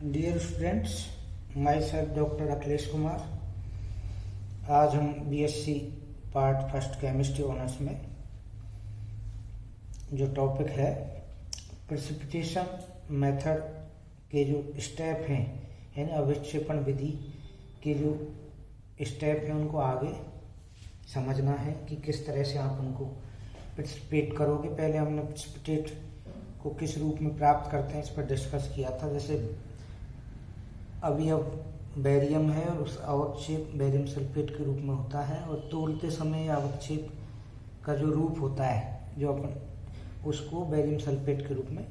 Dear students, myself doctor Akhilesh Kumar. आज हम BSc part first chemistry honours में जो टॉपिक है प्रेसिपिटेशन मेथड के जो स्टेप हैं, यानी अविक्षेपण विधि के जो स्टेप हैं उनको आगे समझना है कि किस तरह से आप उनको प्रेसिपिटेट करोगे। पहले हमने प्रेसिपिटेट को किस रूप में प्राप्त करते हैं इस पर डिस्कस किया था। जैसे अवयव बेरियम है और उस अवक्षेप बेरियम सल्फेट के रूप में होता है, और तोलते समय अवक्षेप का जो रूप होता है जो अपन उसको बेरियम सल्फेट के रूप में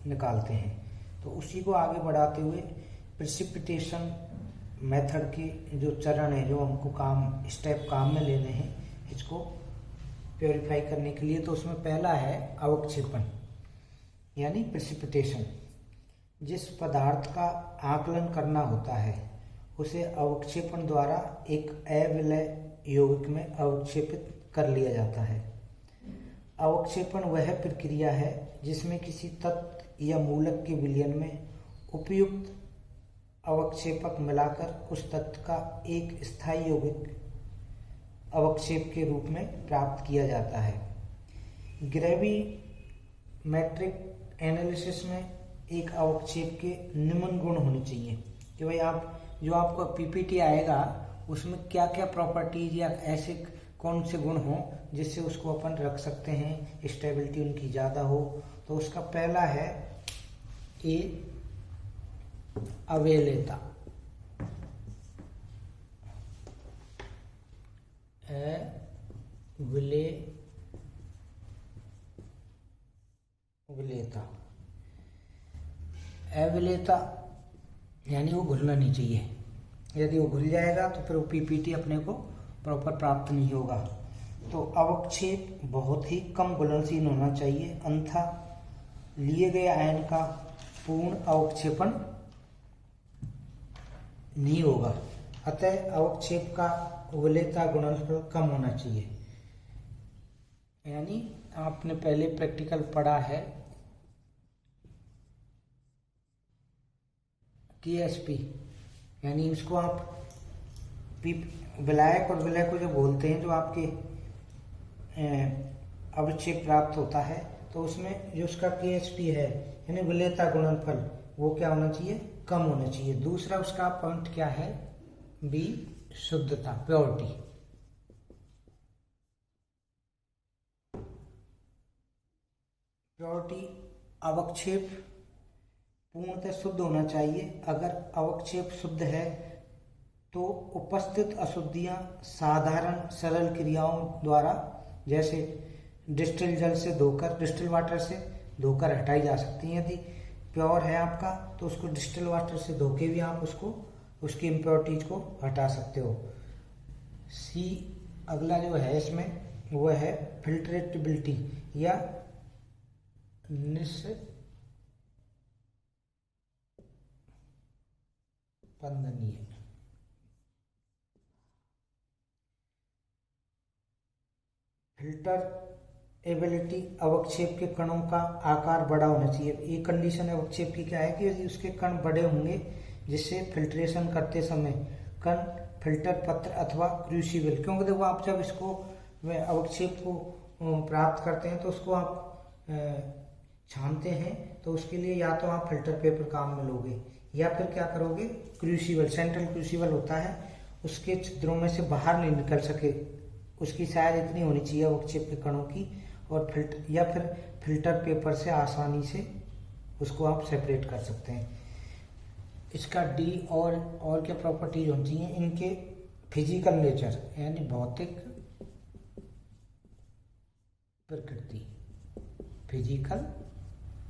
निकालते हैं। तो उसी को आगे बढ़ाते हुए प्रेसिपिटेशन मेथड के जो चरण है, जो हमको स्टेप काम में लेने हैं इसको प्योरीफाई करने के लिए, तो उसमें पहला है अवक्षेपण यानी प्रेसिपिटेशन। जिस पदार्थ का आकलन करना होता है उसे अवक्षेपण द्वारा एक अविलय यौगिक में अवक्षेपित कर लिया जाता है। अवक्षेपण वह प्रक्रिया है जिसमें किसी तत्व या मूलक के विलयन में उपयुक्त अवक्षेपक मिलाकर उस तत्व का एक स्थायी यौगिक अवक्षेप के रूप में प्राप्त किया जाता है। ग्रेविमेट्रिक एनालिसिस में एक अवक्षेप के निम्न गुण होने चाहिए कि भाई आप जो आपका पीपीटी आएगा उसमें क्या क्या प्रॉपर्टीज या ऐसे कौन से गुण हो जिससे उसको अपन रख सकते हैं, स्टेबिलिटी उनकी ज़्यादा हो। तो उसका पहला है ए अवेलेता, अविलेता यानी वो घुलना नहीं चाहिए। यदि वो घुल जाएगा तो फिर वो पीपीटी अपने को प्रॉपर प्राप्त नहीं होगा। तो अवक्षेप बहुत ही कम घुलनशील होना चाहिए, अन्यथा लिए गए आयन का पूर्ण अवक्षेपण नहीं होगा। अतः अवक्षेप का अविलेता गुणनफल कम होना चाहिए। यानी आपने पहले प्रैक्टिकल पढ़ा है KSP, यानी उसको आप विलायक और विलय को जब बोलते हैं, जो आपके अवक्षेप प्राप्त होता है, तो उसमें जो उसका KSP है यानी विलेयता गुणनफल वो क्या होना चाहिए, कम होना चाहिए। दूसरा उसका पॉइंट क्या है, बी शुद्धता, प्योरिटी। प्योरिटी अवक्षेप पूर्णतः शुद्ध होना चाहिए। अगर अवक्षेप शुद्ध है तो उपस्थित अशुद्धियां साधारण सरल क्रियाओं द्वारा, जैसे डिस्टिल जल से धोकर, डिस्टिल वाटर से धोकर हटाई जा सकती हैं। यदि प्योर है आपका तो उसको डिस्टिल वाटर से धो के भी आप उसको उसकी इम्प्योरिटीज को हटा सकते हो। सी अगला जो है इसमें वो है फिल्ट्रेटेबिलिटी या निस्पंदनीय। फिल्टर एबिलिटी अवक्षेप के कणों का आकार बड़ा होना चाहिए। ये कंडीशन अवक्षेप की क्या है कि यदि उसके कण बड़े होंगे जिससे फिल्ट्रेशन करते समय कण फिल्टर पत्र अथवा क्रूसिबल, क्योंकि देखो आप जब इसको अवक्षेप को प्राप्त करते हैं तो उसको आप छानते हैं, तो उसके लिए या तो आप फिल्टर पेपर काम में लोगे या फिर क्या करोगे, क्रूसिबल, सेंट्रल क्रूसिबल होता है, उसके छिद्रों में से बाहर नहीं निकल सके, उसकी साइज इतनी होनी चाहिए अवक्षेप के कणों की, और फिर फिल्टर पेपर से आसानी से उसको आप सेपरेट कर सकते हैं। इसका डी और क्या प्रॉपर्टीज होनी चाहिए, इनके फिजिकल नेचर यानी भौतिक प्रकृति, फिजिकल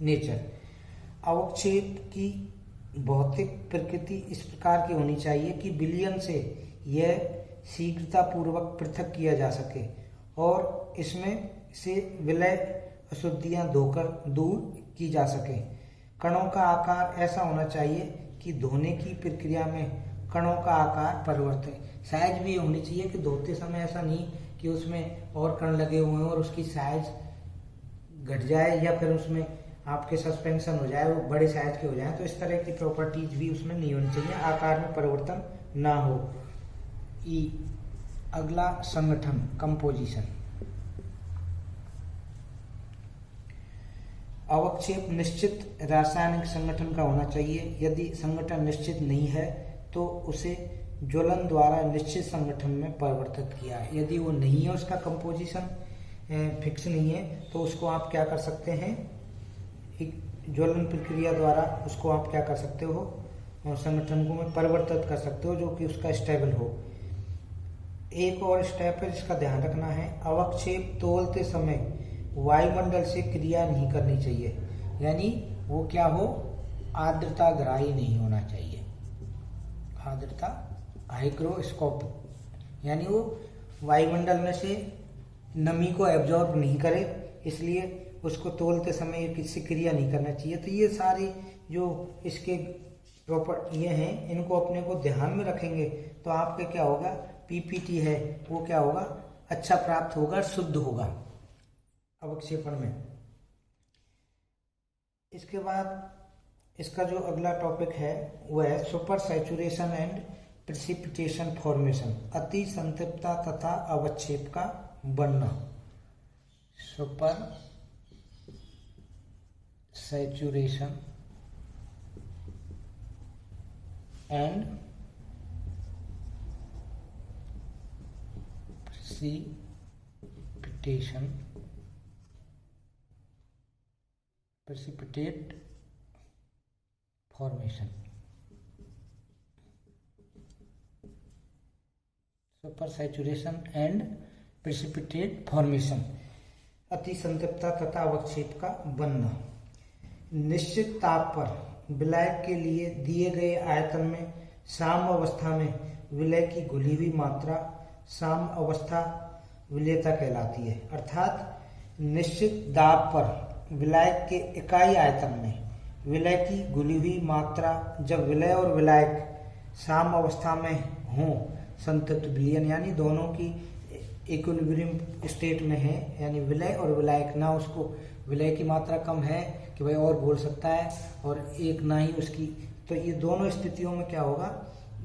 नेचर। अवक्षेप की भौतिक प्रकृति इस प्रकार की होनी चाहिए कि विलयन से यह शीघ्रता पूर्वक पृथक किया जा सके और इसमें से विलय अशुद्धियां धोकर दूर की जा सके। कणों का आकार ऐसा होना चाहिए कि धोने की प्रक्रिया में कणों का आकार परिवर्तित, साइज भी होनी चाहिए कि धोते समय ऐसा नहीं कि उसमें और कण लगे हुए हैं और उसकी साइज घट जाए या फिर उसमें आपके सस्पेंशन हो जाए, वो बड़े साइज के हो जाए, तो इस तरह की प्रॉपर्टीज भी उसमें नहीं होनी चाहिए, आकार में परिवर्तन ना हो। अगला संगठन कंपोजिशन। अवक्षेप निश्चित रासायनिक संगठन का होना चाहिए। यदि संगठन निश्चित नहीं है तो उसे ज्वलन द्वारा निश्चित संगठन में परिवर्तित किया है। यदि वो नहीं है, उसका कंपोजिशन फिक्स नहीं है, तो उसको आप क्या कर सकते हैं, एक ज्वलन प्रक्रिया द्वारा उसको आप क्या कर सकते हो, संगठन को में परिवर्तित कर सकते हो, जो कि उसका स्टेबल हो। एक और स्टेप है जिसका ध्यान रखना है, अवक्षेप तोलते समय वायुमंडल से क्रिया नहीं करनी चाहिए, यानी वो क्या हो, आर्द्रता ग्राही नहीं होना चाहिए, आर्द्रता हाइग्रोस्कोपिक, यानी वो वायुमंडल में से नमी को एब्जॉर्ब नहीं करे, इसलिए उसको तोलते समय किसी क्रिया नहीं करना चाहिए। तो ये सारी जो इसके प्रॉपर ये हैं, इनको अपने को ध्यान में रखेंगे तो आपके क्या होगा, पीपीटी है वो क्या होगा, अच्छा प्राप्त होगा, शुद्ध होगा अवक्षेपण में। इसके बाद इसका जो अगला टॉपिक है वह है super saturation and precipitation formation, अति संतृप्तता तथा अवक्षेप का बनना। Super saturation and precipitate formation. Super saturation and precipitate formation, अति संतृप्तता तथा अवक्षेप का बनना। निश्चित ताप पर विलय के लिए दिए गए आयतन में साम्य अवस्था में विलय की घुली हुई मात्रा साम्य अवस्था विलेयता कहलाती है। अर्थात निश्चित दाब पर विलय के इकाई आयतन में विलय की घुली हुई मात्रा जब विलय और विलायक साम्य अवस्था में हों, संतृप्त विलयन यानी दोनों की इक्विलिब्रियम स्टेट में है, यानी विलय और विलायक ना उसको विलय की मात्रा कम है कि भाई और बोल सकता है और एक ना ही उसकी, तो ये दोनों स्थितियों में क्या होगा,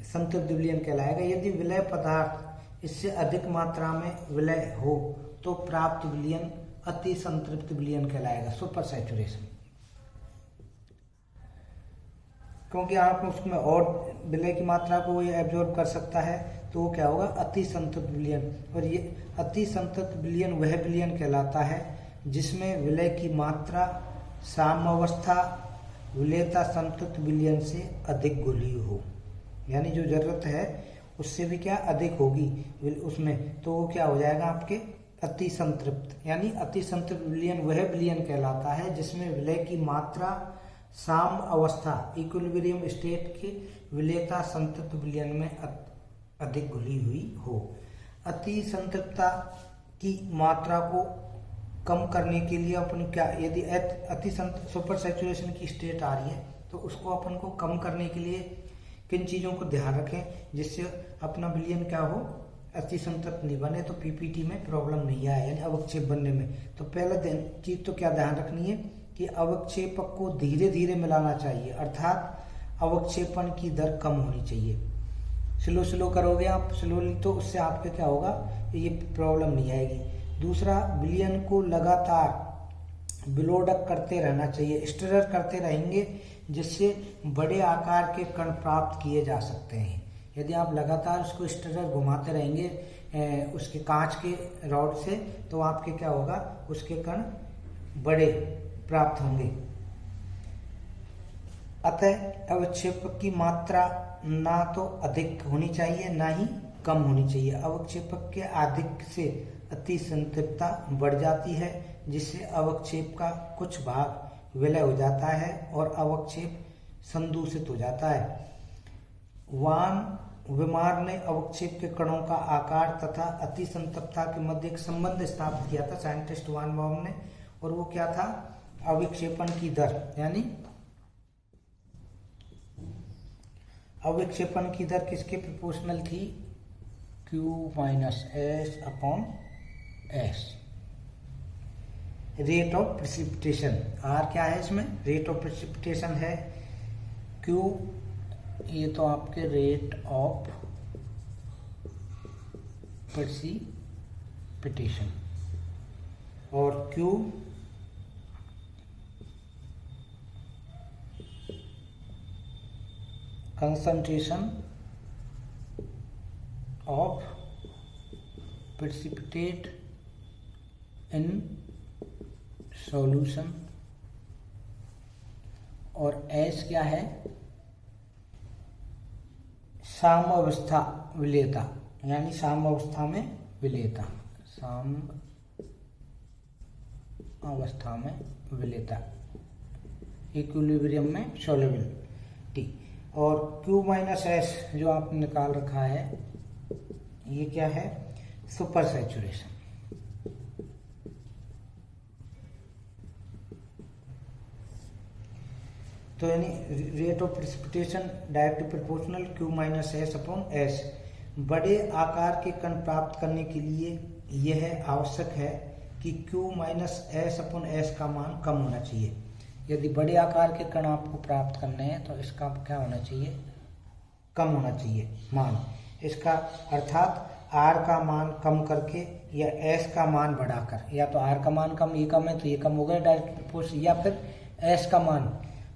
संतृप्त विलयन कहलाएगा। यदि विलय पदार्थ इससे अधिक मात्रा में विलय हो तो प्राप्त विलयन अति संतृप्त विलयन कहलाएगा, सुपर सैचुरेशन। क्योंकि आप उसमें और विलय की मात्रा को ये एब्जॉर्ब कर सकता है, तो वो क्या होगा, अति संतृप्त विलयन। और ये अति संतृप्त विलयन वह विलयन कहलाता है जिसमें विलय की मात्रा साम्यावस्था विलेयता संतृप्त विलयन से अधिक घुली हो, यानी जो जरूरत है उससे भी क्या अधिक होगी उसमें, तो वो क्या हो जाएगा आपके अति संतृप्त। यानी अति संतृप्त विलयन वह विलयन कहलाता है जिसमें विलय की मात्रा साम्य अवस्था इक्विलिब्रियम स्टेट के विलेयता संतृप्त विलयन में अधिक घुली हुई हो। अति संतृप्तता की मात्रा को कम करने के लिए अपन क्या, यदि अति सुपर सैचुरेशन की स्टेट आ रही है तो उसको अपन को कम करने के लिए किन चीज़ों को ध्यान रखें जिससे अपना विलयन क्या हो, अति संतृप्त नहीं बने, तो पीपीटी में प्रॉब्लम नहीं आए, यानी अवक्षेप बनने में। तो पहला चीज तो क्या ध्यान रखनी है कि अवक्षेपक को धीरे धीरे मिलाना चाहिए, अर्थात अवक्षेपण की दर कम होनी चाहिए। स्लो करोगे आप स्लोली तो उससे आपके क्या होगा, ये प्रॉब्लम नहीं आएगी। दूसरा, विलयन को लगातार विलोडक करते रहना चाहिए, स्टिरर करते रहेंगे जिससे बड़े आकार के कण प्राप्त किए जा सकते हैं। यदि आप लगातार उसको स्टिरर घुमाते रहेंगे उसके कांच के रॉड से, तो आपके क्या होगा, उसके कण बड़े प्राप्त होंगे। अतः अवक्षेपक की मात्रा ना तो अधिक होनी चाहिए ना ही कम होनी चाहिए। अवक्षेपक के अधिक से अति संतृप्तता बढ़ जाती है जिससे अवक्षेप का कुछ भाग विलय हो जाता है और अवक्षेप संदूषित हो जाता है। वान विमार ने अवक्षेप के कणों का आकार तथा अति संतृप्तता के मध्य एक संबंध स्थापित किया था, साइंटिस्ट वान बॉम ने, और वो क्या था, अविक्षेपण की दर, यानी अविक्षेपण की दर किसके प्रोपोर्शनल थी, Q - S/S। Rate of precipitation. R क्या है इसमें? रेट ऑफ प्रेसिपिटेशन है। क्यू ये तो आपके रेट ऑफ प्रेसिपिटेशन, और Q concentration of precipitate in solution, और एस क्या है? साम्यावस्था विलेयता, यानी साम्यावस्था में विलेयता, साम्यावस्था में विलेयता, इक्विलिब्रियम में सॉल्युबिलिटी। और Q माइनस एस जो आपने निकाल रखा है ये क्या है? Super saturation. तो यानी rate of precipitation directly proportional Q minus S upon S. बड़े आकार के कण प्राप्त करने के लिए यह आवश्यक है कि Q minus S upon S का मान कम होना चाहिए। यदि बड़े आकार के कण आपको प्राप्त करने हैं तो इसका क्या होना चाहिए? कम होना चाहिए मान। इसका अर्थात R का मान कम करके या S का मान बढ़ाकर, या तो R का मान कम, ये कम है तो ये कम हो गया डायरेक्ट प्रोपोर्शनल, या फिर S का मान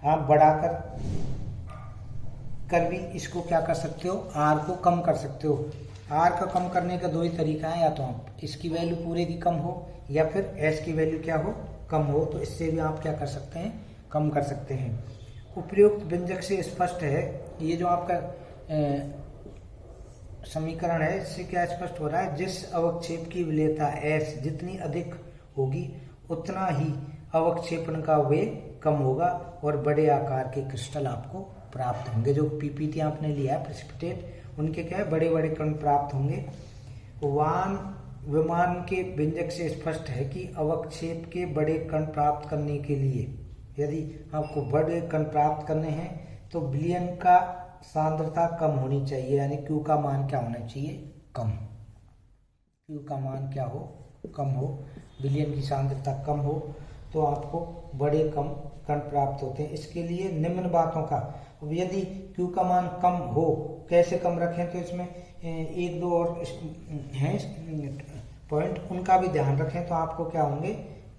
आप बढ़ाकर कर भी इसको क्या कर सकते हो? R को कम कर सकते हो। R का कम करने का दो ही तरीका है, या तो आप इसकी वैल्यू पूरे की कम हो या फिर S की वैल्यू क्या हो? कम हो। तो इससे भी आप क्या कर सकते हैं? कम कर सकते हैं। उपयुक्त व्यंजक से स्पष्ट है, ये जो आपका समीकरण है इससे क्या स्पष्ट हो रहा है? जिस अवक्षेप की विलेयता S जितनी अधिक होगी उतना ही अवक्षेपण का वेग कम होगा और बड़े आकार के क्रिस्टल आपको प्राप्त होंगे। जो पीपीटी आपने लिया है प्रेसिपिटेट, उनके क्या है? बड़े बड़े कण प्राप्त होंगे। विमान के व्यंजक से स्पष्ट है कि अवक्षेप के बड़े कण प्राप्त करने के लिए, यदि आपको बड़े कण प्राप्त करने हैं तो विलयन का सांद्रता कम होनी चाहिए, यानी Q का मान क्या होना चाहिए? कम। Q का मान क्या हो? कम हो। विलयन की सांद्रता कम हो तो आपको बड़े कम कण प्राप्त होते हैं। इसके लिए निम्न बातों का, यदि Q का मान कम हो, कैसे कम रखें? तो इसमें एक दो और हैं पॉइंट, उनका भी ध्यान रखें तो आपको क्या होंगे?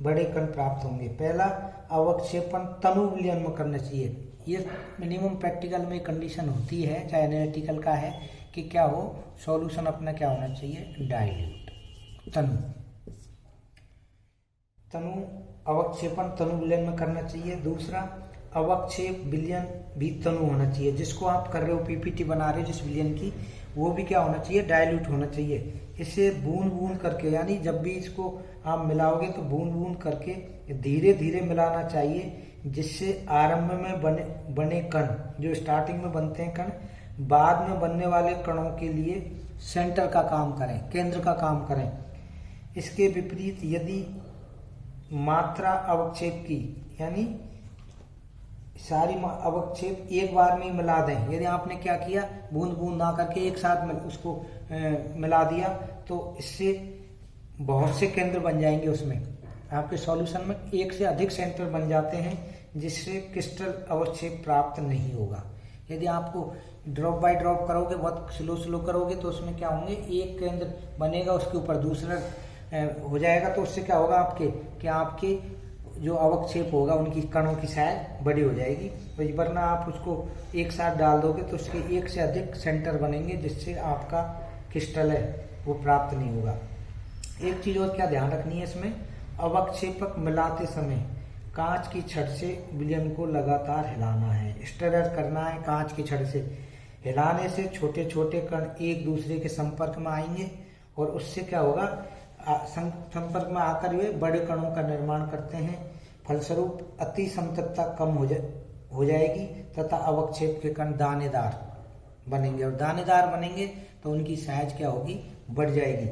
बड़े कण प्राप्त होंगे। पहला, अवक्षेपण तनु विलयन में करना चाहिए। ये मिनिमम प्रैक्टिकल में कंडीशन होती है, चाहे एनालिटिकल का है, कि क्या हो? सॉल्यूशन अपना क्या होना चाहिए? डाइल्यूट। तनु अवक्षेपण तनु विलयन में करना चाहिए। दूसरा, अवक्षेप विलयन भी तनु होना चाहिए। जिसको आप कर रहे हो, पीपीटी बना रहे हो जिस विलयन की, वो भी क्या होना चाहिए? डाइल्यूट होना चाहिए। इसे बूंद बूंद करके, यानी जब भी इसको आप मिलाओगे तो बूंद बूंद करके धीरे धीरे मिलाना चाहिए, जिससे आरंभ में बने कण, जो स्टार्टिंग में बनते हैं कण, बाद में बनने वाले कणों के लिए सेंटर का काम करें, केंद्र का काम करें। इसके विपरीत यदि मात्रा अवक्षेप की, यानी सारी अवक्षेप एक बार में मिला दें, यदि आपने क्या किया? बूंद बूंद ना करके एक साथ में उसको मिला दिया, तो इससे बहुत से केंद्र बन जाएंगे। उसमें आपके सॉल्यूशन में एक से अधिक सेंटर बन जाते हैं, जिससे क्रिस्टल अवक्षेप प्राप्त नहीं होगा। यदि आपको ड्रॉप बाय ड्रॉप करोगे, बहुत स्लो करोगे, तो उसमें क्या होंगे? एक केंद्र बनेगा, उसके ऊपर दूसरा हो जाएगा, तो उससे क्या होगा? आपके जो अवक्षेप होगा उनकी कणों की साइज बड़ी हो जाएगी। वरना आप उसको एक साथ डाल दोगे तो उसके एक से अधिक सेंटर बनेंगे, जिससे आपका क्रिस्टल है वो प्राप्त नहीं होगा। एक चीज और क्या ध्यान रखनी है इसमें, अवक्षेपक मिलाते समय कांच की छड़ से विलयन को लगातार हिलाना है, स्टर करना है। कांच की छड़ से हिलाने से छोटे छोटे कण एक दूसरे के संपर्क में आएंगे और उससे क्या होगा? संपर्क में आकर वे बड़े कणों का निर्माण करते हैं। फलस्वरूप अति समतलता कम हो जाएगी तथा अवक्षेप के कण दानेदार बनेंगे, और दानेदार बनेंगे तो उनकी साइज क्या होगी? बढ़ जाएगी।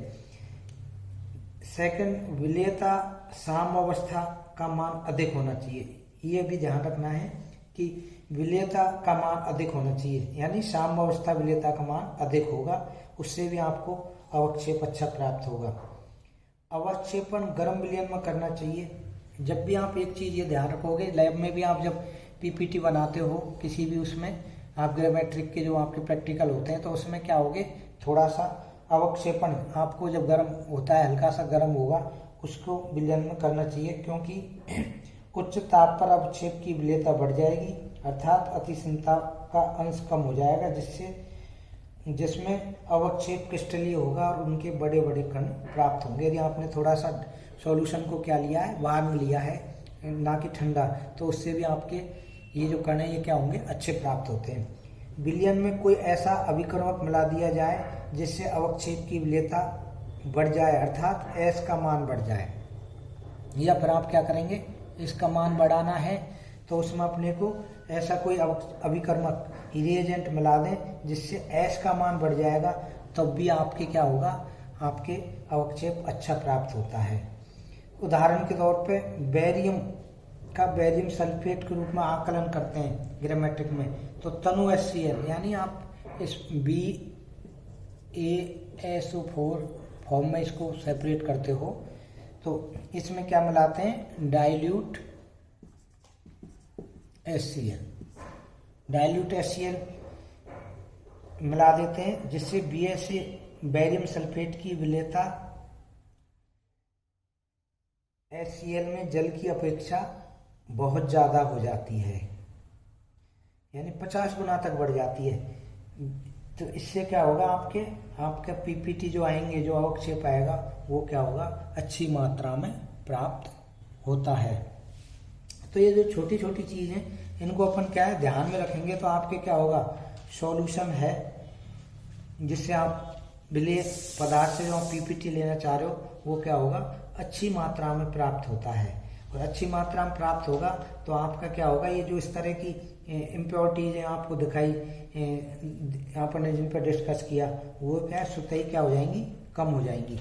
सेकंड, विलेयता साम्यावस्था का मान अधिक होना चाहिए। ये भी ध्यान रखना है कि विलेयता का मान अधिक होना चाहिए, यानी साम्यावस्था विलेयता का मान अधिक होगा, उससे भी आपको अवक्षेप अच्छा प्राप्त होगा। अवक्षेपण गर्म विलयन में करना चाहिए। जब भी आप एक चीज़ ये ध्यान रखोगे, लैब में भी आप जब पीपीटी बनाते हो किसी भी उसमें, आप ग्रेमेट्रिक के जो आपके प्रैक्टिकल होते हैं, तो उसमें क्या होगे, थोड़ा सा अवक्षेपण आपको जब गर्म होता है, हल्का सा गर्म होगा, उसको विलयन में करना चाहिए, क्योंकि उच्च ताप पर अवक्षेप की विलेयता बढ़ जाएगी, अर्थात अतिशीतलता का अंश कम हो जाएगा, जिसमें अवक्षेप क्रिस्टलीय होगा और उनके बड़े बड़े कण प्राप्त होंगे। यदि आपने थोड़ा सा सॉल्यूशन को क्या लिया है, वार्म लिया है, ना कि ठंडा, तो उससे भी आपके ये जो कण है ये क्या होंगे, अच्छे प्राप्त होते हैं। विलयन में कोई ऐसा अभिकर्मक मिला दिया जाए जिससे अवक्षेप की विलेयता बढ़ जाए, अर्थात S का मान बढ़ जाए, या फिर आप क्या करेंगे, इसका मान बढ़ाना है तो उसमें अपने को ऐसा कोई अभिकर्मक रिएजेंट मिला दें जिससे S का मान बढ़ जाएगा, तब भी आपके क्या होगा, आपके अवक्षेप अच्छा प्राप्त होता है। उदाहरण के तौर पे बेरियम का बेरियम सल्फेट के रूप में आकलन करते हैं ग्रामेट्रिक में, तो तनु HCl, यानी आप इस BaSO4 फॉर्म में इसको सेपरेट करते हो, तो इसमें क्या मिलाते हैं, डाइल्यूट HCl मिला देते हैं, जिससे बेरियम सल्फेट की विलेयता HCl में जल की अपेक्षा बहुत ज़्यादा हो जाती है, यानी 50 गुना तक बढ़ जाती है। तो इससे क्या होगा, आपके पीपीटी जो आएंगे, जो अवक्षेप आएगा, वो क्या होगा, अच्छी मात्रा में प्राप्त होता है। तो ये जो छोटी छोटी चीज़ हैं, इनको अपन क्या है, ध्यान में रखेंगे, तो आपके क्या होगा, सॉल्यूशन है जिससे आप विलेय पदार्थ से जो आप पीपीटी लेना चाह रहे हो, वो क्या होगा, अच्छी मात्रा में प्राप्त होता है। और अच्छी मात्रा में प्राप्त होगा तो आपका क्या होगा, ये जो इस तरह की इम्प्योरिटीज आपको दिखाई, आपने जिन पर डिस्कस किया, वो क्या है, स्वतः ही क्या हो जाएंगी, कम हो जाएंगी।